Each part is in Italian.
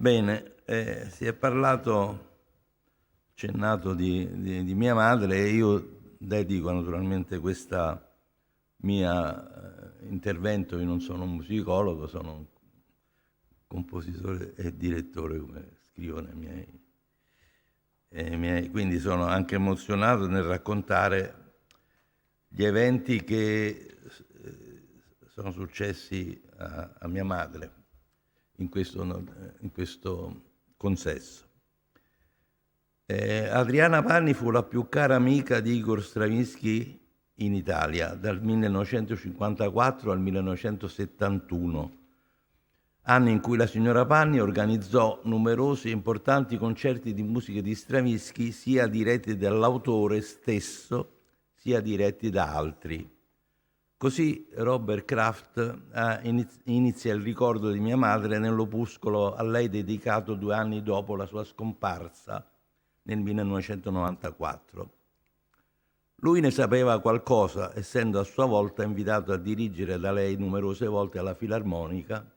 Bene, si è parlato, accennato di mia madre e io dedico naturalmente questo mio intervento. Io non sono un musicologo, sono un compositore e direttore, come scrivo quindi sono anche emozionato nel raccontare gli eventi che sono successi a mia madre in questo consesso. Adriana Panni fu la più cara amica di Igor Stravinsky in Italia dal 1954 al 1971, anni in cui la signora Panni organizzò numerosi e importanti concerti di musica di Stravinsky, sia diretti dall'autore stesso, sia diretti da altri. Così Robert Kraft inizia il ricordo di mia madre nell'opuscolo a lei dedicato 2 anni dopo la sua scomparsa nel 1994. Lui ne sapeva qualcosa, essendo a sua volta invitato a dirigere da lei numerose volte alla Filarmonica,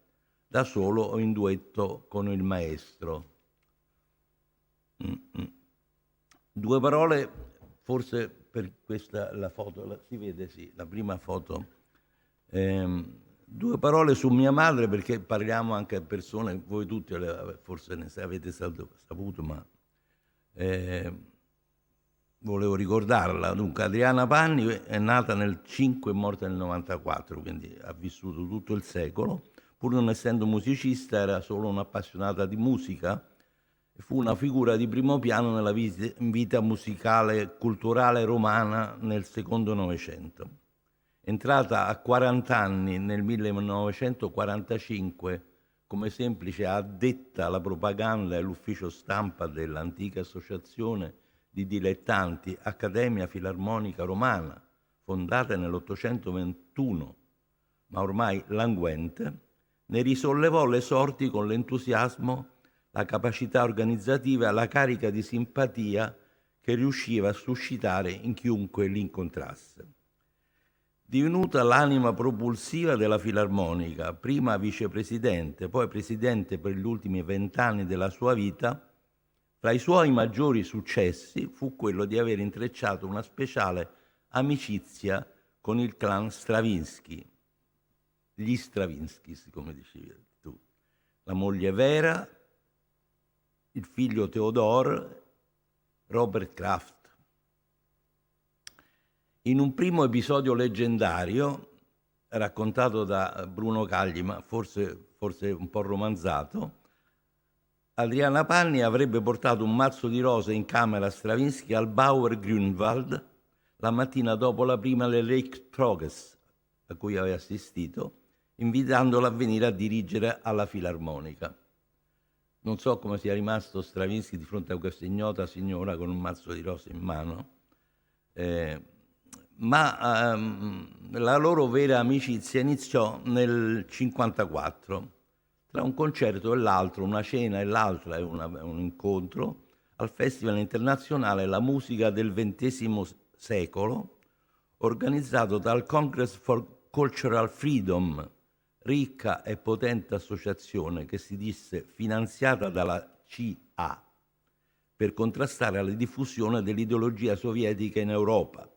da solo o in duetto con il maestro. 2 parole, forse per questa la foto, si vede sì, la prima foto. 2 parole su mia madre, perché parliamo anche a persone, voi tutti forse ne avete saputo, ma volevo ricordarla. Dunque, Adriana Panni è nata nel 5 e morta nel 94, quindi ha vissuto tutto il secolo. Pur non essendo musicista, era solo un'appassionata di musica e fu una figura di primo piano nella vita musicale e culturale romana nel secondo Novecento. Entrata a 40 anni nel 1945 come semplice addetta alla propaganda e all'ufficio stampa dell'antica associazione di dilettanti Accademia Filarmonica Romana, fondata nell'821, ma ormai languente, ne risollevò le sorti con l'entusiasmo, la capacità organizzativa e la carica di simpatia che riusciva a suscitare in chiunque l'incontrasse. Divenuta l'anima propulsiva della Filarmonica, prima vicepresidente, poi presidente per gli ultimi 20 anni della sua vita, tra i suoi maggiori successi fu quello di aver intrecciato una speciale amicizia con il clan Stravinsky, gli Stravinskys, come dicevi tu, la moglie Vera, il figlio Theodore, Robert Kraft. In un primo episodio leggendario, raccontato da Bruno Cagli, ma forse un po' romanzato, Adriana Panni avrebbe portato un mazzo di rose in camera a Stravinsky al Bauer Grünwald la mattina dopo la prima dell'Electroges a cui aveva assistito, invitandola a venire a dirigere alla Filarmonica. Non so come sia rimasto Stravinsky di fronte a questa ignota signora con un mazzo di rose in mano, ma la loro vera amicizia iniziò nel 1954, tra un concerto e l'altro, una cena e l'altra, un incontro, al Festival internazionale La musica del XX secolo, organizzato dal Congress for Cultural Freedom, ricca e potente associazione che si disse finanziata dalla CIA per contrastare la diffusione dell'ideologia sovietica in Europa.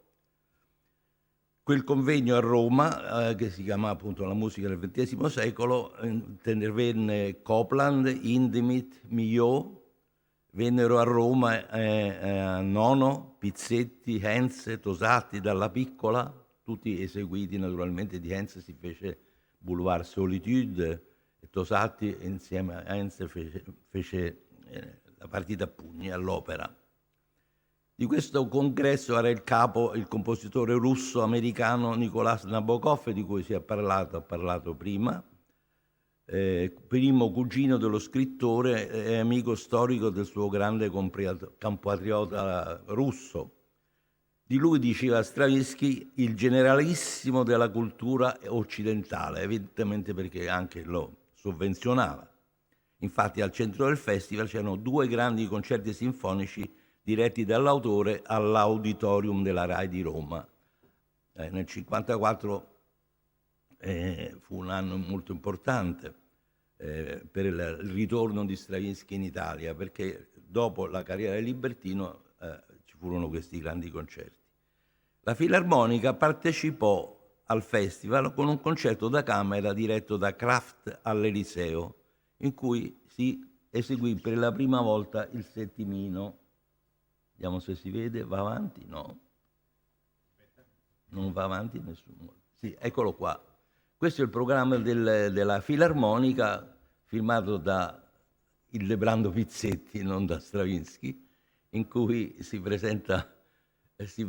Quel convegno a Roma, che si chiama appunto La musica del XX secolo, intervenne Copland, Hindemith, Milhaud, vennero a Roma Nono, Pizzetti, Henze, Tosatti, Dalla Piccola, tutti eseguiti naturalmente. Di Henze si fece Boulevard Solitude e Tosatti insieme a Henze fece la partita a pugni all'Opera. Di questo congresso era il capo il compositore russo-americano Nikolai Nabokov, di cui si è parlato prima, primo cugino dello scrittore e amico storico del suo grande compatriota russo. Di lui diceva Stravinsky il generalissimo della cultura occidentale, evidentemente perché anche lo sovvenzionava. Infatti al centro del festival c'erano 2 grandi concerti sinfonici diretti dall'autore all'Auditorium della RAI di Roma. Nel 1954 fu un anno molto importante. per il ritorno di Stravinsky in Italia, perché dopo la carriera di Libertino ci furono questi grandi concerti. La Filarmonica partecipò al festival con un concerto da camera diretto da Kraft all'Eliseo, in cui si eseguì per la prima volta il settimino. Vediamo se si vede, va avanti? No. Non va avanti nessuno. Sì, eccolo qua. Questo è il programma della Filarmonica, firmato da Ildebrando Pizzetti, non da Stravinsky, in cui si presenta, ci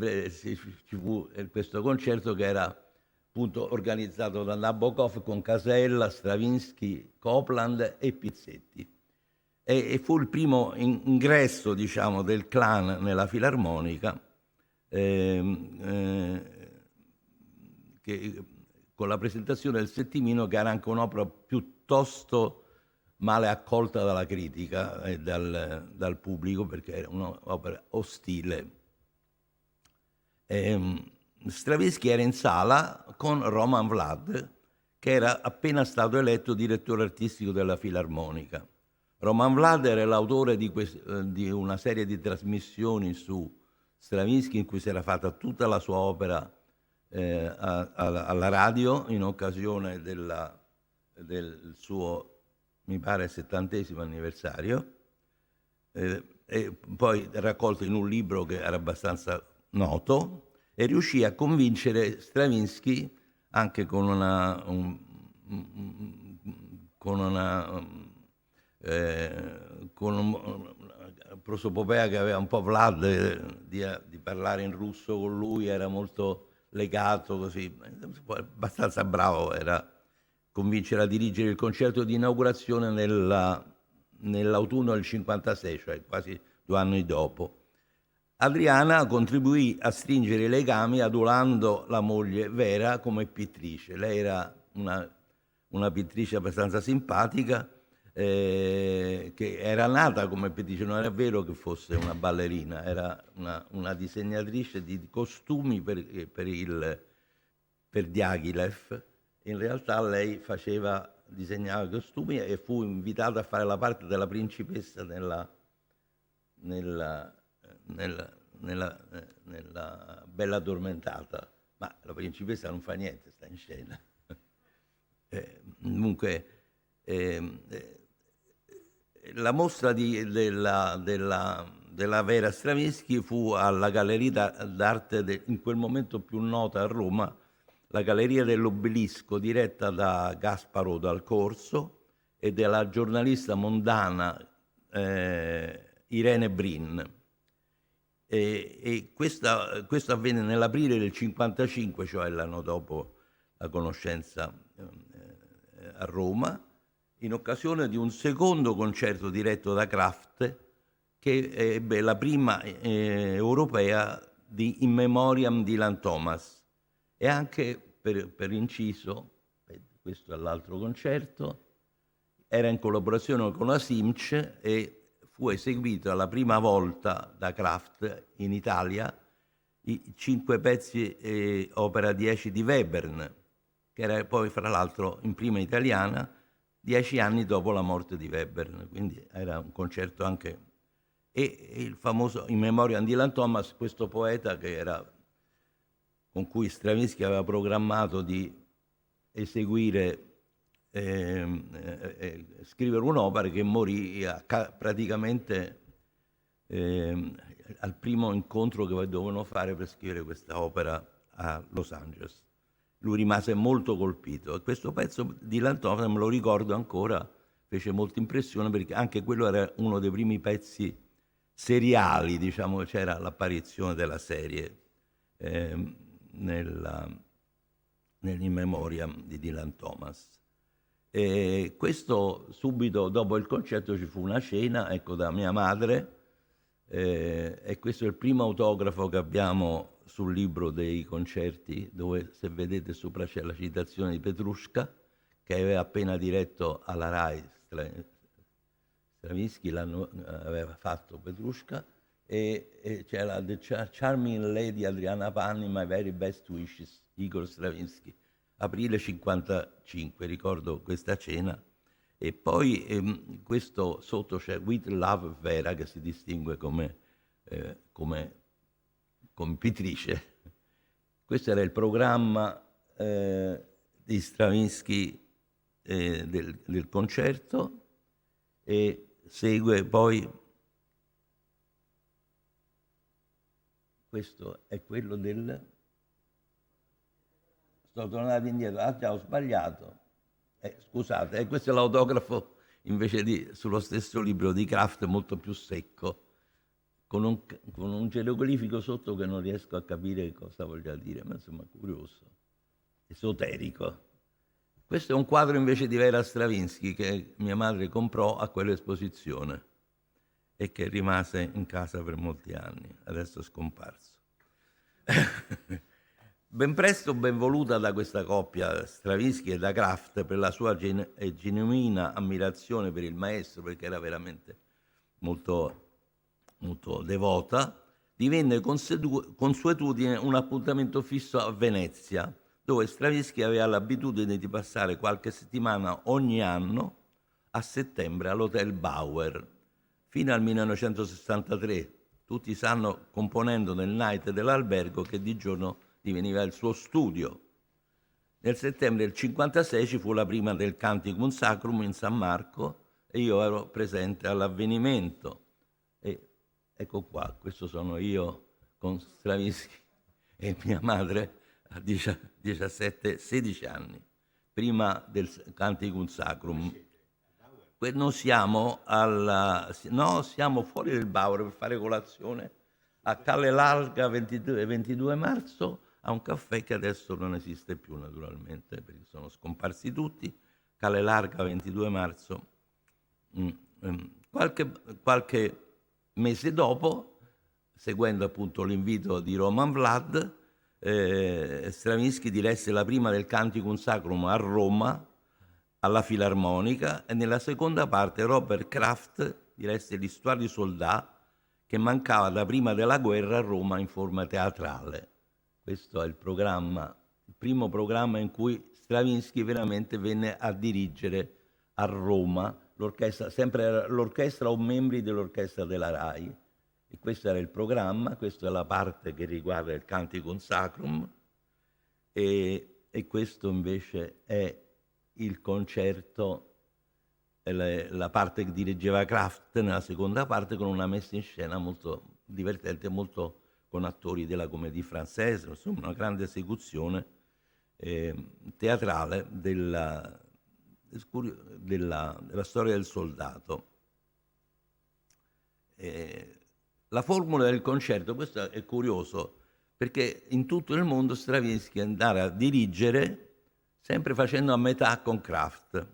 fu questo concerto che era appunto organizzato da Nabokov con Casella, Stravinsky, Copland e Pizzetti. E fu il primo ingresso, diciamo, del clan nella Filarmonica, che, con la presentazione del settimino, che era anche un'opera piuttosto male accolta dalla critica e dal pubblico, perché era un'opera ostile. Stravinsky era in sala con Roman Vlad, che era appena stato eletto direttore artistico della Filarmonica. Roman Vlad era l'autore di una serie di trasmissioni su Stravinsky, in cui si era fatta tutta la sua opera alla radio in occasione del suo, mi pare, 70° anniversario, e poi raccolto in un libro che era abbastanza noto, e riuscì a convincere Stravinsky anche con una prosopopea che aveva un po' Vlad, di parlare in russo con lui, era molto legato, così, abbastanza bravo, era convincere a dirigere il concerto di inaugurazione nell'autunno del 56, cioè quasi 2 anni dopo. Adriana contribuì a stringere i legami adulando la moglie Vera come pittrice. Lei era una pittrice abbastanza simpatica, che era nata come pittrice, non era vero che fosse una ballerina, era una disegnatrice di costumi per Diaghilev. In realtà lei disegnava i costumi e fu invitata a fare la parte della principessa nella Bella Addormentata, ma la principessa non fa niente, sta in scena. Comunque, la mostra della Vera Stravinsky fu alla Galleria d'Arte, in quel momento più nota a Roma, la Galleria dell'Obelisco, diretta da Gasparo Dal Corso e della giornalista mondana Irene Brin. E questo avvenne nell'aprile del 55, cioè l'anno dopo la conoscenza a Roma, in occasione di un secondo concerto diretto da Kraft, che ebbe la prima europea di In Memoriam Dylan Thomas. E anche per inciso, questo è l'altro concerto, era in collaborazione con la Simc e fu eseguita la prima volta da Kraft in Italia i 5 pezzi opera 10 di Webern, che era poi fra l'altro in prima italiana 10 anni dopo la morte di Webern, quindi era un concerto anche. E il famoso In Memoriam di Dylan Thomas, questo poeta con cui Stravinsky aveva programmato di eseguire, scrivere un'opera, che morì praticamente al primo incontro che dovevano fare per scrivere questa opera a Los Angeles. Lui rimase molto colpito e questo pezzo di Dylan Thomas, me lo ricordo ancora, fece molta impressione, perché anche quello era uno dei primi pezzi seriali, diciamo, c'era l'apparizione della serie In Memoriam di Dylan Thomas. E questo, subito dopo il concerto ci fu una cena, ecco, da mia madre, e questo è il primo autografo che abbiamo sul libro dei concerti, dove, se vedete sopra, c'è la citazione di Petrushka, che aveva appena diretto alla RAI. Stravinsky aveva fatto Petrushka, e c'era The Charming Lady Adriana Panni, My Very Best Wishes, Igor Stravinsky, aprile 55, ricordo questa cena. E poi questo sotto c'è With Love Vera, che si distingue come compitrice. Questo era il programma di Stravinsky del concerto, e segue poi, questo è quello sto tornando indietro, già ho sbagliato, scusate, questo è l'autografo invece sullo stesso libro di Kraft, molto più secco, con un geroglifico sotto che non riesco a capire cosa voglia dire, ma insomma curioso, esoterico. Questo è un quadro invece di Vera Stravinsky che mia madre comprò a quell'esposizione e che rimase in casa per molti anni, adesso è scomparso. Ben presto ben voluta da questa coppia, Stravinsky e da Kraft, per la sua genuina ammirazione per il maestro, perché era veramente molto, molto devota, divenne consuetudine un appuntamento fisso a Venezia, dove Stravinsky aveva l'abitudine di passare qualche settimana ogni anno a settembre all'Hotel Bauer, fino al 1963. Tutti sanno, componendo nel night dell'albergo, che di giorno diveniva il suo studio. Nel settembre del 1956 ci fu la prima del Canticum Sacrum in San Marco e io ero presente all'avvenimento. E ecco qua, questo sono io con Stravinsky e mia madre a 17-16 anni, prima del Canticum Sacrum. Noi siamo siamo fuori del Bauer per fare colazione a Calle Larga 22 marzo, a un caffè che adesso non esiste più naturalmente, perché sono scomparsi tutti. Calle Larga 22 marzo. Qualche mese dopo, seguendo appunto l'invito di Roman Vlad, Stravinsky diresse la prima del Canticum Sacrum a Roma, alla Filarmonica, e nella seconda parte Robert Kraft diresse l'Histoire du Soldat, che mancava da prima della guerra a Roma in forma teatrale. Questo è il primo programma in cui Stravinsky veramente venne a dirigere a Roma l'orchestra, sempre l'orchestra o membri dell'orchestra della RAI. E questo era il programma, questa è la parte che riguarda il Canticum Sacrum, e questo invece è il concerto, la parte che dirigeva Kraft nella seconda parte, con una messa in scena molto divertente, molto con attori della Comédie Française, insomma una grande esecuzione teatrale della storia del soldato. La formula del concerto, questo è curioso, perché in tutto il mondo Stravinsky andava a dirigere sempre facendo a metà con Kraft.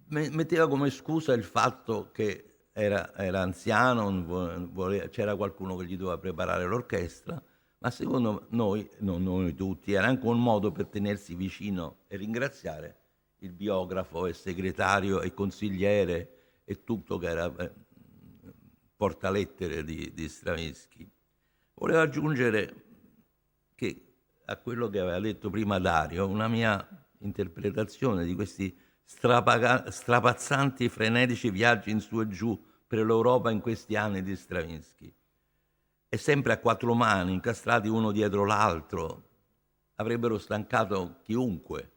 Metteva come scusa il fatto che era anziano, c'era qualcuno che gli doveva preparare l'orchestra, ma secondo noi, non noi tutti, era anche un modo per tenersi vicino e ringraziare il biografo e segretario e consigliere e tutto, che era portalettere di Stravinsky. Volevo aggiungere che a quello che aveva detto prima Dario, una mia interpretazione di questi strapazzanti, frenetici viaggi in su e giù per l'Europa in questi anni di Stravinsky. E sempre a quattro mani, incastrati uno dietro l'altro, avrebbero stancato chiunque.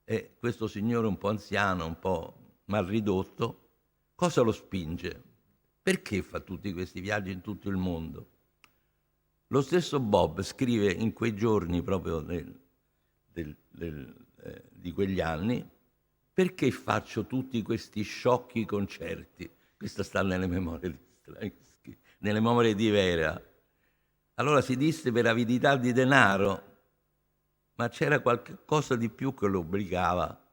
E questo signore un po' anziano, un po' mal ridotto, cosa lo spinge? Perché fa tutti questi viaggi in tutto il mondo? Lo stesso Bob scrive in quei giorni proprio di quegli anni: perché faccio tutti questi sciocchi concerti? Questo sta nelle memorie di Stravinsky, nelle memorie di Vera. Allora si disse per avidità di denaro, ma c'era qualche cosa di più che lo obbligava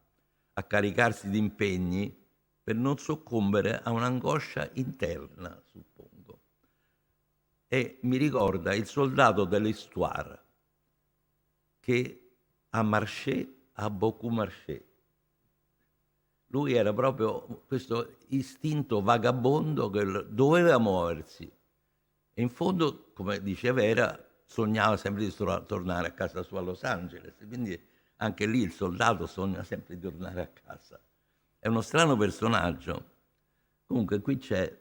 a caricarsi di impegni per non soccombere a un'angoscia interna, suppongo. E mi ricorda il soldato dell'Histoire, che a marché, a beaucoup marché. Lui era proprio questo istinto vagabondo che doveva muoversi. E in fondo, come dice Vera, sognava sempre di tornare a casa sua a Los Angeles. Quindi anche lì il soldato sogna sempre di tornare a casa. È uno strano personaggio. Comunque qui c'è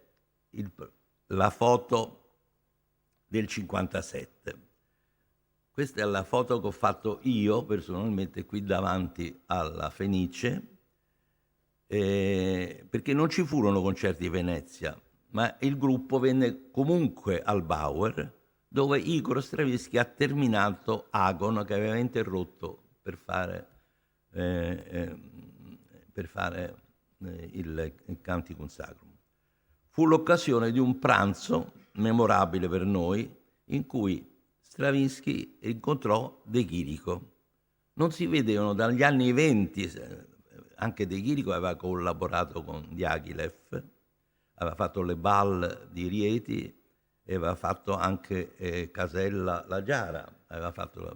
la foto del 57. Questa è la foto che ho fatto io personalmente qui davanti alla Fenice, perché non ci furono concerti di Venezia, ma il gruppo venne comunque al Bauer, dove Igor Stravinsky ha terminato Agon, che aveva interrotto per fare il Canticum Sacrum. Fu l'occasione di un pranzo memorabile per noi, in cui Stravinsky incontrò De Chirico. Non si vedevano dagli anni 20, anche De Chirico aveva collaborato con Diaghilev, aveva fatto le Bal di Rieti e aveva fatto anche Casella La Giara,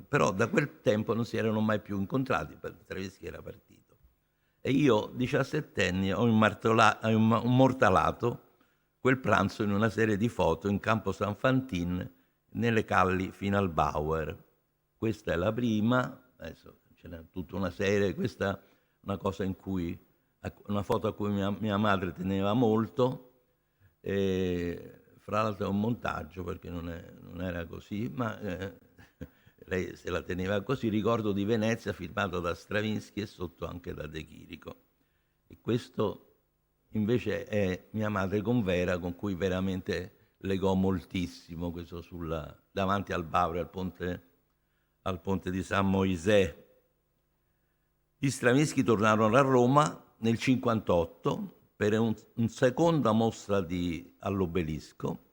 però da quel tempo non si erano mai più incontrati, perché Stravinsky era partito. E io, 17enne, ho immortalato quel pranzo in una serie di foto in Campo San Fantin, nelle calli fino al Bauer. Questa è la prima, adesso ce n'è tutta una serie, questa è una foto a cui mia madre teneva molto, fra l'altro è un montaggio perché non era così, ma lei se la teneva così. Ricordo di Venezia, firmato da Stravinsky e sotto anche da De Chirico. E questo invece è mia madre con Vera, con cui veramente legò moltissimo, questo davanti al Bauer, al ponte di San Moisè. Gli Stravinsky tornarono a Roma nel 1958 per una seconda mostra all'Obelisco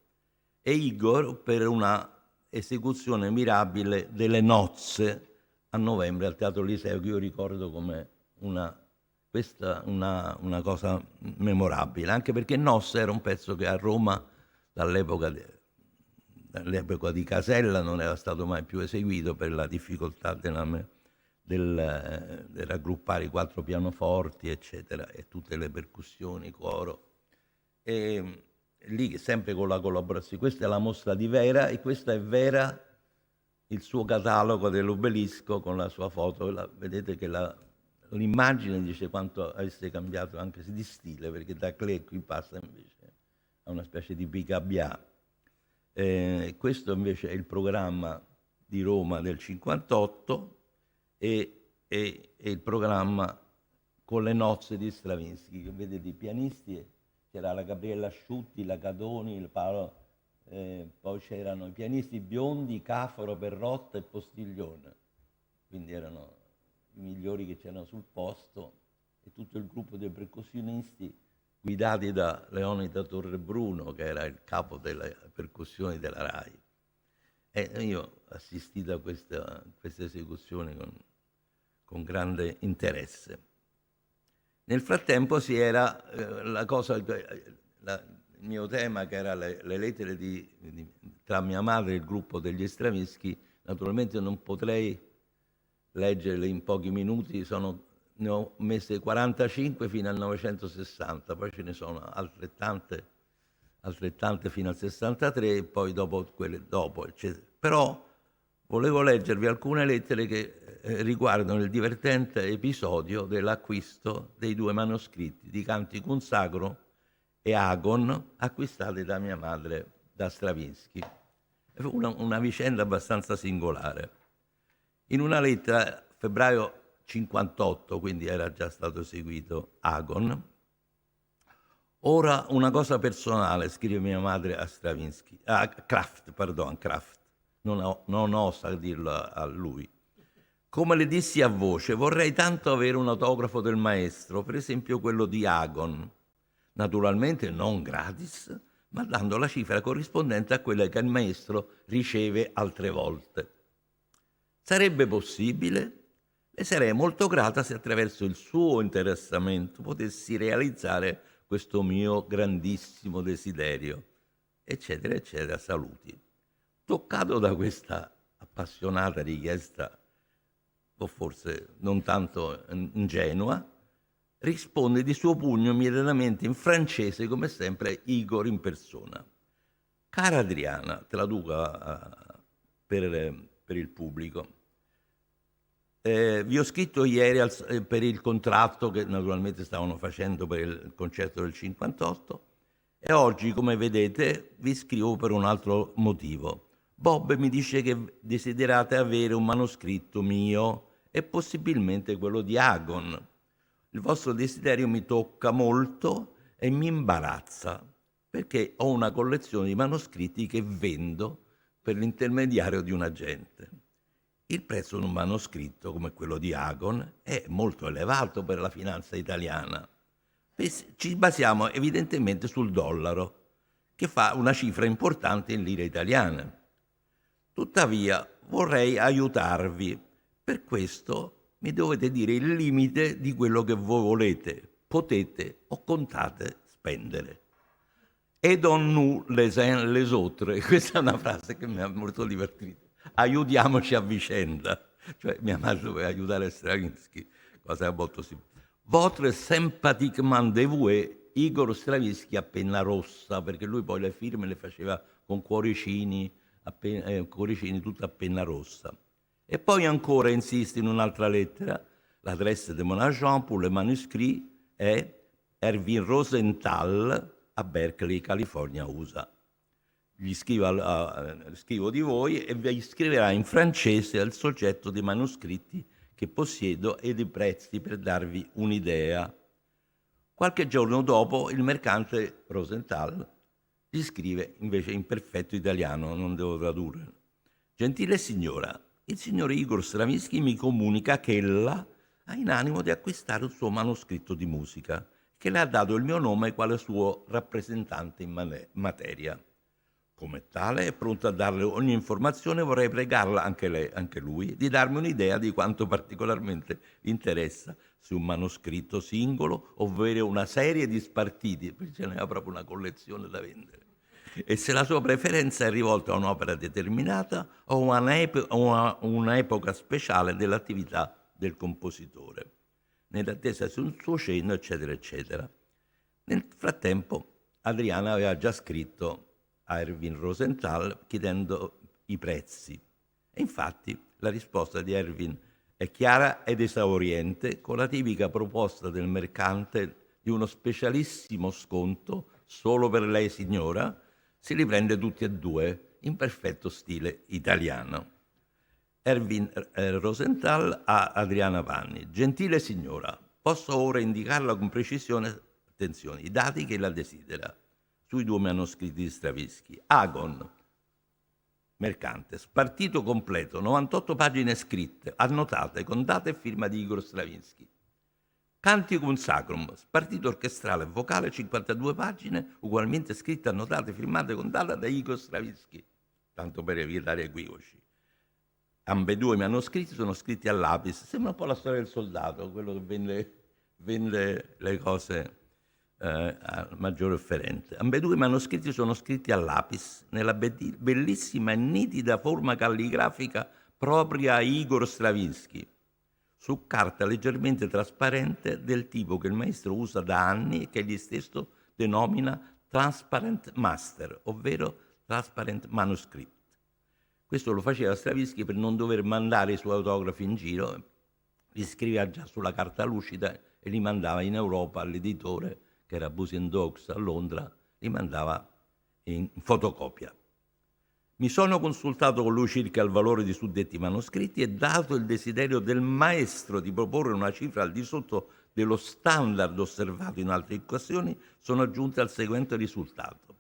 e Igor per una esecuzione mirabile delle Nozze a novembre al Teatro Liceo, che io ricordo come una cosa memorabile, anche perché Nozze era un pezzo che a Roma dall'epoca di Casella non era stato mai più eseguito per la difficoltà del raggruppare i 4 pianoforti, eccetera, e tutte le percussioni, coro. E lì sempre con la collaborazione. Questa è la mostra di Vera e questa è Vera, il suo catalogo dell'Obelisco con la sua foto. Vedete che l'immagine dice quanto avesse cambiato anche di stile, perché da Klee qui passa invece a una specie di Picabia. Questo invece è il programma di Roma del 58 e il programma con le Nozze di Stravinsky, che vedete i pianisti, c'era la Gabriella Asciutti, la Cadoni, il Paolo, poi c'erano i pianisti biondi, Cafaro, Perrotta e Postiglione, quindi erano i migliori che c'erano sul posto, e tutto il gruppo dei percussionisti guidati da Leonida Torrebruno, che era il capo delle percussioni della RAI. E io ho assistito a questa esecuzione con grande interesse. Nel frattempo il mio tema, che era le lettere tra mia madre e il gruppo degli Stravinsky, naturalmente non potrei leggerle in pochi minuti, ne ho messe 45 fino al 1960, poi ce ne sono altrettante fino al 63 e poi quelle dopo, eccetera. Però volevo leggervi alcune lettere che riguardano il divertente episodio dell'acquisto dei 2 manoscritti di Canticum Sacro e Agon, acquistati da mia madre da Stravinsky. È una vicenda abbastanza singolare. In una lettera, febbraio 58, quindi era già stato eseguito Agon. Ora una cosa personale, scrive mia madre a Stravinsky, Kraft. Non osa dirlo a lui. Come le dissi a voce, vorrei tanto avere un autografo del maestro, per esempio quello di Agon. Naturalmente non gratis, ma dando la cifra corrispondente a quella che il maestro riceve altre volte. Sarebbe possibile? Le sarei molto grata se attraverso il suo interessamento potessi realizzare questo mio grandissimo desiderio, eccetera, eccetera, saluti. Toccato da questa appassionata richiesta, o forse non tanto ingenua, risponde di suo pugno immediatamente in francese, come sempre, Igor in persona. Cara Adriana, traduco per il pubblico, Vi ho scritto ieri per il contratto che naturalmente stavano facendo per il concerto del 58 e oggi, come vedete, vi scrivo per un altro motivo. Bob mi dice che desiderate avere un manoscritto mio e possibilmente quello di Agon. Il vostro desiderio mi tocca molto e mi imbarazza perché ho una collezione di manoscritti che vendo per l'intermediario di un agente. Il prezzo di un manoscritto come quello di Agon è molto elevato per la finanza italiana. Ci basiamo evidentemente sul dollaro, che fa una cifra importante in lire italiane. Tuttavia vorrei aiutarvi. Per questo mi dovete dire il limite di quello che voi volete, potete o contate spendere. Et donne-nous les autres. Questa è una frase che mi ha molto divertito. Aiutiamoci a vicenda. Cioè mia madre doveva aiutare Stravinsky, cosa molto simile. Votre sympathiquement dévoué Igor Stravinsky a penna rossa, perché lui poi le firme le faceva con cuoricini, cuoricini tutto a penna rossa. E poi ancora insiste in un'altra lettera, l'adresse de mon agent pour le manuscrit è Erwin Rosenthal a Berkeley, California, USA. Gli scrivo di voi e vi scriverà in francese al soggetto dei manoscritti che possiedo e dei prezzi per darvi un'idea. Qualche giorno dopo il mercante Rosenthal gli scrive invece in perfetto italiano, non devo tradurre. Gentile signora, il signore Igor Stravinsky mi comunica che ella ha in animo di acquistare il suo manoscritto di musica, che le ha dato il mio nome quale suo rappresentante in materia. Come tale è pronto a darle ogni informazione, vorrei pregarla, anche lui, di darmi un'idea di quanto particolarmente vi interessa su un manoscritto singolo, ovvero una serie di spartiti, perché ce n'era proprio una collezione da vendere. E se la sua preferenza è rivolta a un'opera determinata o a un'epoca speciale dell'attività del compositore, nell'attesa di un suo cenno, eccetera, eccetera. Nel frattempo Adriana aveva già scritto a Erwin Rosenthal chiedendo i prezzi. E infatti la risposta di Erwin è chiara ed esauriente, con la tipica proposta del mercante di uno specialissimo sconto solo per lei signora, si riprende tutti e due in perfetto stile italiano. Erwin Rosenthal a Adriana Vanni. Gentile signora, posso ora indicarla con precisione, attenzione, i dati che la desidera sui 2 manoscritti di Stravinsky. Agon, mercante, spartito completo, 98 pagine scritte, annotate con data e firma di Igor Stravinsky. Canticum Sacrum, spartito orchestrale e vocale, 52 pagine, ugualmente scritte, annotate, firmate con data da Igor Stravinsky, tanto per evitare equivoci. Ambedue i manoscritti sono scritti a lapis, sembra un po' la storia del soldato, quello che vende le cose al maggiore offerente. Ambedue i manoscritti sono scritti a lapis, nella bellissima e nitida forma calligrafica propria a Igor Stravinsky, su carta leggermente trasparente del tipo che il maestro usa da anni e che egli stesso denomina transparent master, ovvero transparent manuscript. Questo lo faceva Stravinsky per non dover mandare i suoi autografi in giro, li scriveva già sulla carta lucida e li mandava in Europa all'editore, che era Busi & Oaks a Londra, li mandava in fotocopia. Mi sono consultato con lui circa il valore di suddetti manoscritti e, dato il desiderio del maestro di proporre una cifra al di sotto dello standard osservato in altre occasioni, sono giunto al seguente risultato.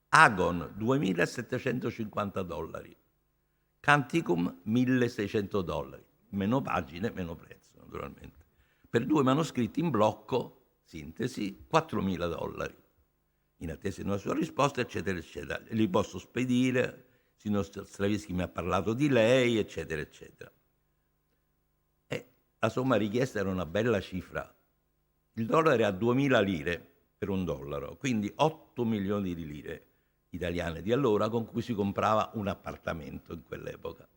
Agon, $2.750. Canticum, $1.600. Meno pagine, meno prezzo, naturalmente. Per 2 manoscritti in blocco, sintesi, $4.000. In attesa di una sua risposta, eccetera, eccetera. Li posso spedire, signor Stravinsky mi ha parlato di lei, eccetera, eccetera. E la somma richiesta era una bella cifra. Il dollaro era a 2.000 lire per $1, quindi 8 milioni di lire italiane di allora, con cui si comprava un appartamento in quell'epoca.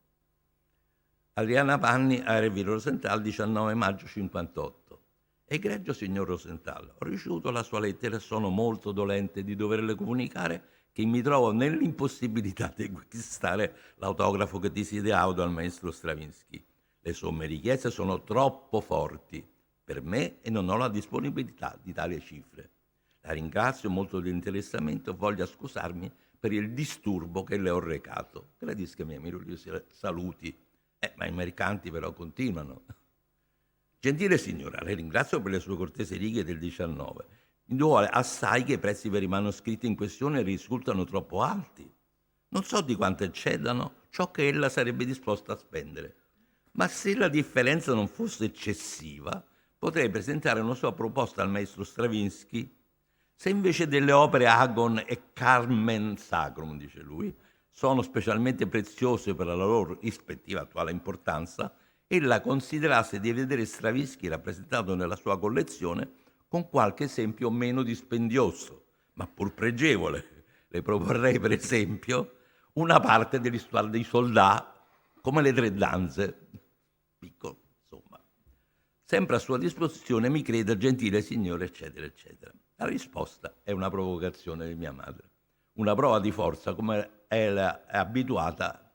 Adriana Vanni a Erwin Rosenthal, 19 maggio 58. Egregio signor Rosenthal, ho ricevuto la sua lettera e sono molto dolente di doverle comunicare che mi trovo nell'impossibilità di acquistare l'autografo che desideravo dal maestro Stravinsky. Le somme richieste sono troppo forti per me e non ho la disponibilità di tali cifre. La ringrazio molto dell'interessamento e voglio scusarmi per il disturbo che le ho recato. Gradisca i miei migliori saluti. Ma i mercanti però continuano. Gentile signora, le ringrazio per le sue cortesi righe del 19. Mi duole assai che i prezzi per i manoscritti in questione risultano troppo alti. Non so di quanto eccedano ciò che ella sarebbe disposta a spendere, ma se la differenza non fosse eccessiva, potrei presentare una sua proposta al maestro Stravinsky. Se invece delle opere Agon e Carmen Sacrum, dice lui, sono specialmente preziose per la loro rispettiva attuale importanza, ella considerasse di vedere Stravinsky rappresentato nella sua collezione con qualche esempio meno dispendioso, ma pur pregevole. Le proporrei, per esempio, una parte dell'Histoire dei soldats, come le tre danze. Piccolo, insomma. Sempre a sua disposizione, mi creda, gentile signore, eccetera, eccetera. La risposta è una provocazione di mia madre, una prova di forza come è abituata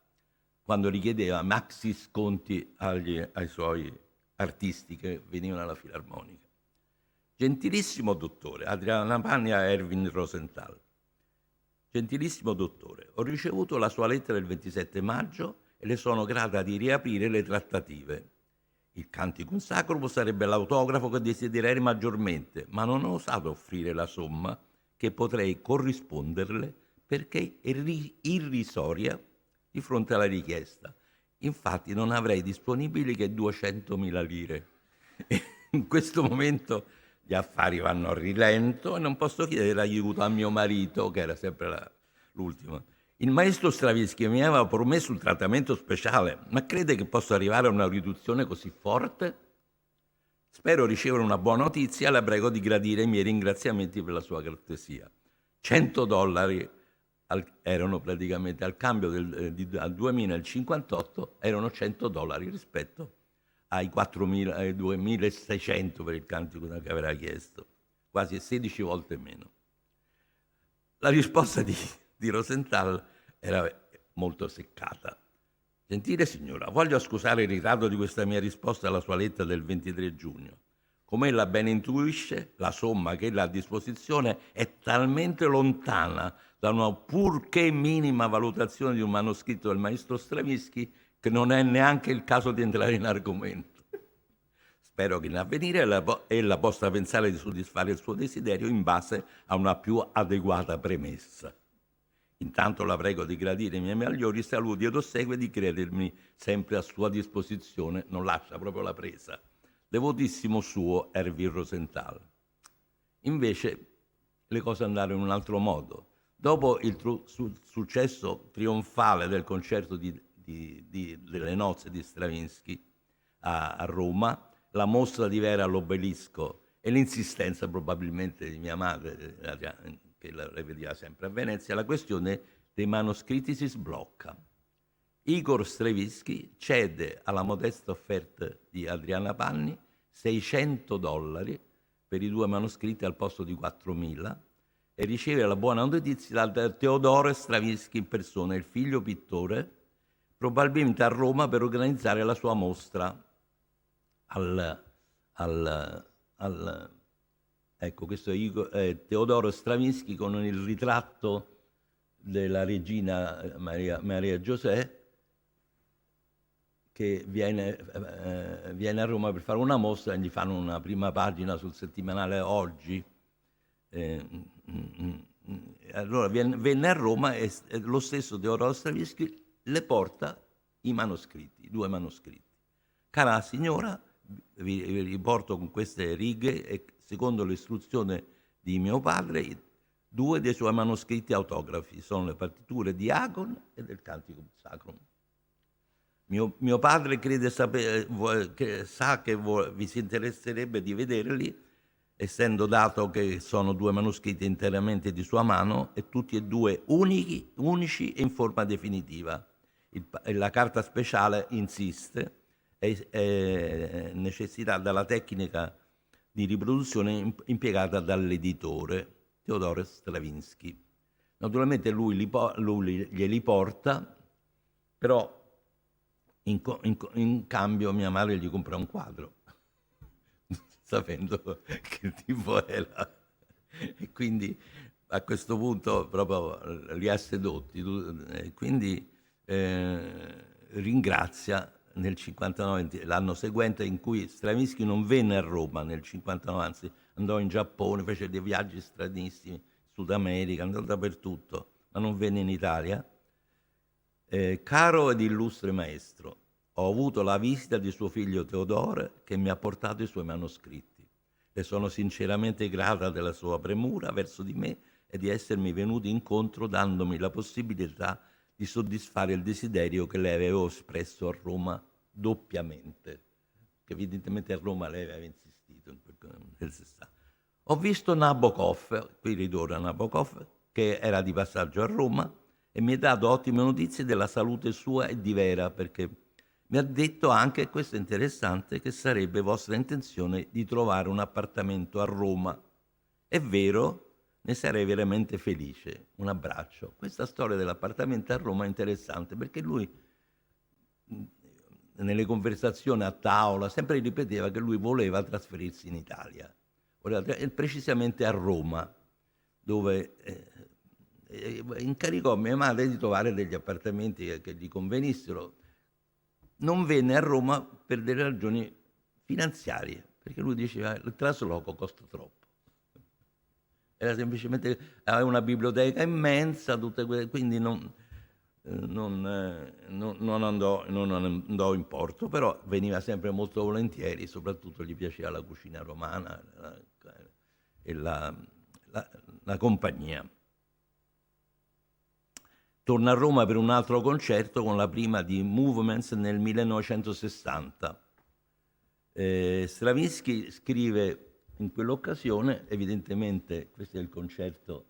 quando richiedeva maxi sconti ai suoi artisti che venivano alla Filarmonica. Gentilissimo dottore, Adriana Pani a Erwin Rosenthal. Gentilissimo dottore, ho ricevuto la sua lettera il 27 maggio e le sono grata di riaprire le trattative. Il Canticum Sacrum sarebbe l'autografo che desidererei maggiormente, ma non ho osato offrire la somma che potrei corrisponderle perché è irrisoria di fronte alla richiesta. Infatti non avrei disponibili che 200.000 lire. In questo momento gli affari vanno a rilento e non posso chiedere aiuto a mio marito, che era sempre l'ultimo. Il maestro Stravinsky mi aveva promesso un trattamento speciale, ma crede che possa arrivare a una riduzione così forte? Spero ricevere una buona notizia e la prego di gradire i miei ringraziamenti per la sua cortesia. $100 erano praticamente al cambio al 2058 erano $100 rispetto ai 2.600 per il cantico che aveva chiesto, quasi 16 volte meno. La risposta di Rosenthal era molto seccata. Gentile signora, voglio scusare il ritardo di questa mia risposta alla sua lettera del 23 giugno. Come ella ben intuisce, la somma che ella ha a disposizione è talmente lontana da una purché minima valutazione di un manoscritto del maestro Stravinsky che non è neanche il caso di entrare in argomento. Spero che in avvenire ella possa pensare di soddisfare il suo desiderio in base a una più adeguata premessa. Intanto la prego di gradire i miei migliori saluti ed ossequi e di credermi sempre a sua disposizione, non lascia proprio la presa. Devotissimo suo Erwin Rosenthal. Invece le cose andarono in un altro modo. Dopo il successo trionfale del concerto delle nozze di Stravinsky a Roma, la mostra di Vera all'Obelisco e l'insistenza probabilmente di mia madre, che la vedeva sempre a Venezia, la questione dei manoscritti si sblocca. Igor Stravinsky cede alla modesta offerta di Adriana Panni $600 per i 2 manoscritti al posto di 4.000 e riceve la buona notizia da Teodoro Stravinsky in persona, il figlio pittore, probabilmente a Roma per organizzare la sua mostra ecco, questo è Teodoro Stravinsky con il ritratto della regina Maria José, che viene a Roma per fare una mostra e gli fanno una prima pagina sul settimanale Oggi. Allora venne a Roma e lo stesso Teodoro Stravinsky le porta i manoscritti, i 2 manoscritti. Cara signora, vi riporto con queste righe e secondo l'istruzione di mio padre 2 dei suoi manoscritti autografi sono le partiture di Agon e del Canticum Sacrum. Mio padre crede sa che vi si interesserebbe di vederli, essendo dato che sono 2 manoscritti interamente di sua mano e tutti e 2 unici e in forma definitiva. La carta speciale insiste e necessità dalla tecnica di riproduzione impiegata dall'editore Teodoro Stravinsky. Naturalmente lui glieli porta, però in cambio mia madre gli compra un quadro, sapendo che il tipo era. E quindi a questo punto proprio li ha sedotti. E quindi ringrazia nel 59, l'anno seguente, in cui Stravinsky non venne a Roma nel 59, anzi andò in Giappone, fece dei viaggi stranissimi, Sud America, andò dappertutto, ma non venne in Italia. Caro ed illustre maestro, ho avuto la visita di suo figlio Teodore che mi ha portato i suoi manoscritti. Le sono sinceramente grata della sua premura verso di me e di essermi venuto incontro dandomi la possibilità di soddisfare il desiderio che le avevo espresso a Roma doppiamente, che evidentemente a Roma lei aveva insistito nel 60. Ho visto Nabokov, qui ritorna Nabokov, che era di passaggio a Roma, e mi ha dato ottime notizie della salute sua e di Vera, perché mi ha detto anche, e questo è interessante, che sarebbe vostra intenzione di trovare un appartamento a Roma. È vero, ne sarei veramente felice. Un abbraccio. Questa storia dell'appartamento a Roma è interessante perché lui nelle conversazioni a tavola sempre ripeteva che lui voleva trasferirsi in Italia, precisamente a Roma, dove incaricò mia madre di trovare degli appartamenti che gli convenissero. Non venne a Roma per delle ragioni finanziarie, perché lui diceva il trasloco costa troppo. Era semplicemente, aveva una biblioteca immensa, quindi non andò in porto, però veniva sempre molto volentieri, soprattutto gli piaceva la cucina romana e la compagnia. Torna a Roma per un altro concerto con la prima di Movements nel 1960. Stravinsky scrive in quell'occasione, evidentemente questo è il concerto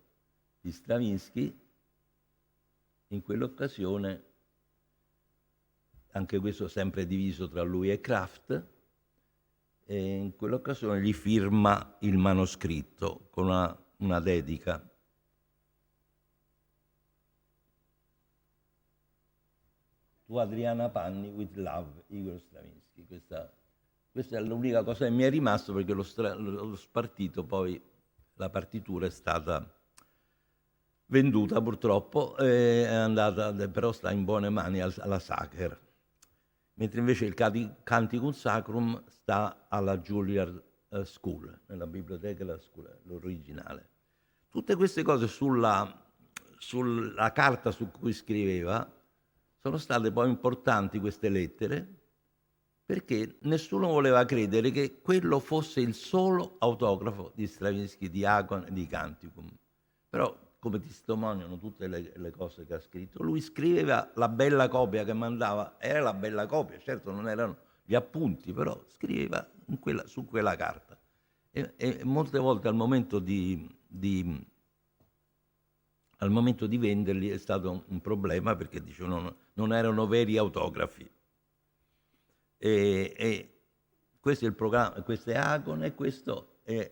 di Stravinsky, in quell'occasione, anche questo sempre diviso tra lui e Kraft, e in quell'occasione gli firma il manoscritto con una dedica. Tu Adriana Panni with love, Igor Stravinsky. Questa è l'unica cosa che mi è rimasto, perché l'ho spartito, poi la partitura è stata venduta purtroppo, è andata, però sta in buone mani alla Sacher, mentre invece il Canticum Sacrum sta alla Juilliard School, nella biblioteca della scuola, l'originale. Tutte queste cose sulla carta su cui scriveva sono state poi importanti, queste lettere, perché nessuno voleva credere che quello fosse il solo autografo di Stravinsky, di Agon e di Canticum. Però, come testimoniano tutte le cose che ha scritto, lui scriveva la bella copia che mandava, era la bella copia, certo non erano gli appunti, però scriveva su quella carta. E molte volte al momento di venderli è stato un problema, perché dicevano non erano veri autografi. E questo è il programma, questo è Agon, e questo è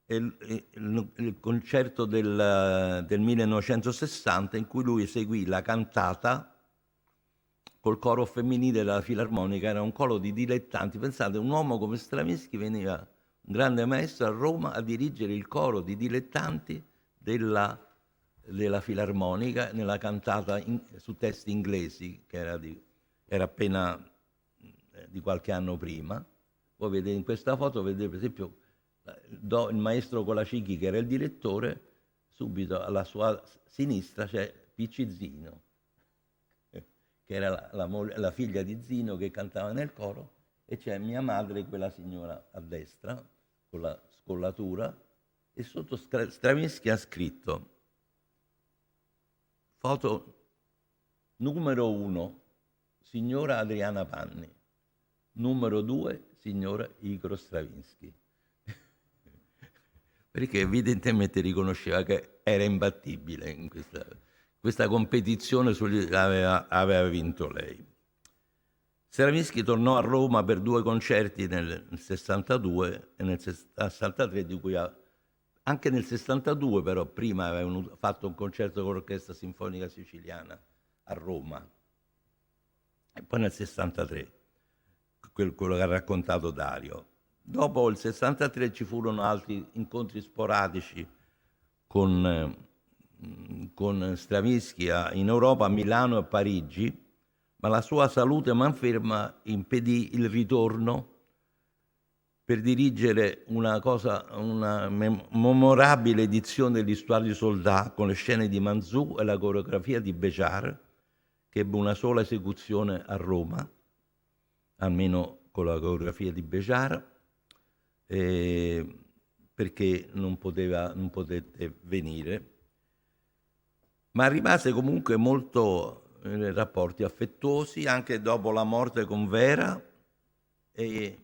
il concerto del 1960, in cui lui eseguì la cantata col coro femminile della Filarmonica. Era un coro di dilettanti. Pensate, un uomo come Stravinsky veniva, un grande maestro, a Roma a dirigere il coro di dilettanti della Filarmonica nella cantata su testi inglesi, che era appena di qualche anno prima. Voi vedete in questa foto, vedete per esempio il maestro Colacicchi, che era il direttore, subito alla sua sinistra c'è Picci Zino, che era la figlia di Zino, che cantava nel coro, e c'è mia madre, quella signora a destra, con la scollatura, e sotto Stravinsky ha scritto: foto numero 1, signora Adriana Panni, numero 2, signora Igor Stravinsky. Perché evidentemente riconosceva che era imbattibile in questa competizione, aveva vinto lei. Stravinsky tornò a Roma per 2 concerti nel 62 e nel 63, di cui anche nel 62 però prima aveva fatto un concerto con l'Orchestra Sinfonica Siciliana a Roma. e poi nel 63, quello che ha raccontato Dario. Dopo il 63 ci furono altri incontri sporadici con Stravinsky in Europa, a Milano e a Parigi, ma la sua salute malferma impedì il ritorno per dirigere una memorabile edizione dell'Histoire du Soldat con le scene di Manzù e la coreografia di Béjart, che ebbe una sola esecuzione a Roma, almeno con la coreografia di Béjart, perché non potette venire, ma rimase comunque molto in rapporti affettuosi anche dopo la morte con Vera, e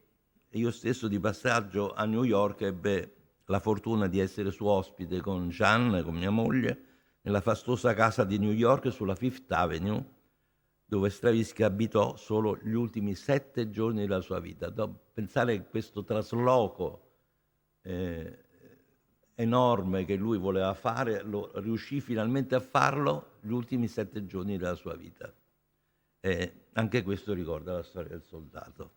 io stesso di passaggio a New York ebbe la fortuna di essere suo ospite con Jeanne, con mia moglie, nella fastosa casa di New York sulla Fifth Avenue, dove Stravinsky abitò solo gli ultimi 7 giorni della sua vita. Pensare che questo trasloco enorme che lui voleva fare, riuscì finalmente a farlo gli ultimi 7 giorni della sua vita. Anche questo ricorda la storia del soldato.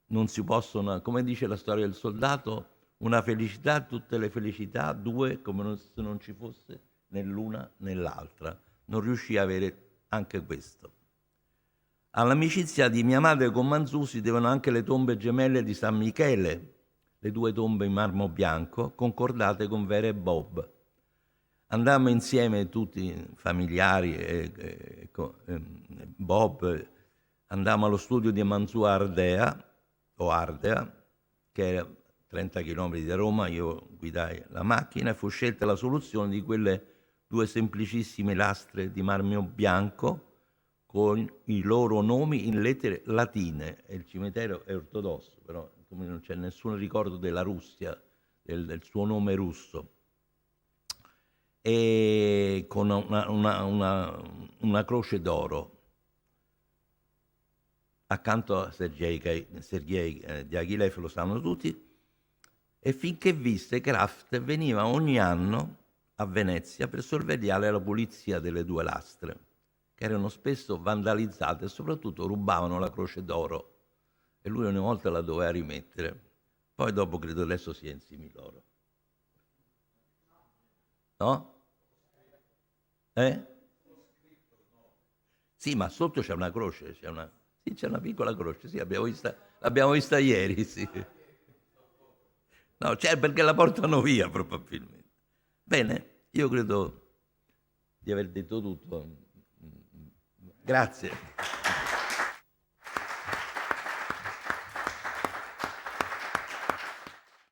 Non si possono, come dice la storia del soldato, una felicità, tutte le felicità, due come se non ci fosse né l'una né l'altra. Non riuscì a avere anche questo. All'amicizia di mia madre con Manzù si devono anche le tombe gemelle di San Michele, le 2 tombe in marmo bianco, concordate con Vera e Bob. Andammo insieme tutti familiari, Bob, andammo allo studio di Manzù a Ardea, che era 30 km da Roma. Io guidai la macchina e fu scelta la soluzione di quelle 2 semplicissime lastre di marmo bianco con i loro nomi in lettere latine, e il cimitero è ortodosso, però come non c'è nessun ricordo della Russia, del suo nome russo, e con una croce d'oro accanto a Sergei Diaghilev, lo sanno tutti, e finché visse Kraft veniva ogni anno a Venezia per sorvegliare la pulizia delle 2 lastre, che erano spesso vandalizzate e soprattutto rubavano la croce d'oro, e lui ogni volta la doveva rimettere. Poi dopo credo adesso sia in semidoro. No? Sì, ma sotto c'è una croce, sì, c'è una piccola croce, sì, l'abbiamo vista ieri, sì. No, c'è perché la portano via probabilmente. Bene, io credo di aver detto tutto. Grazie.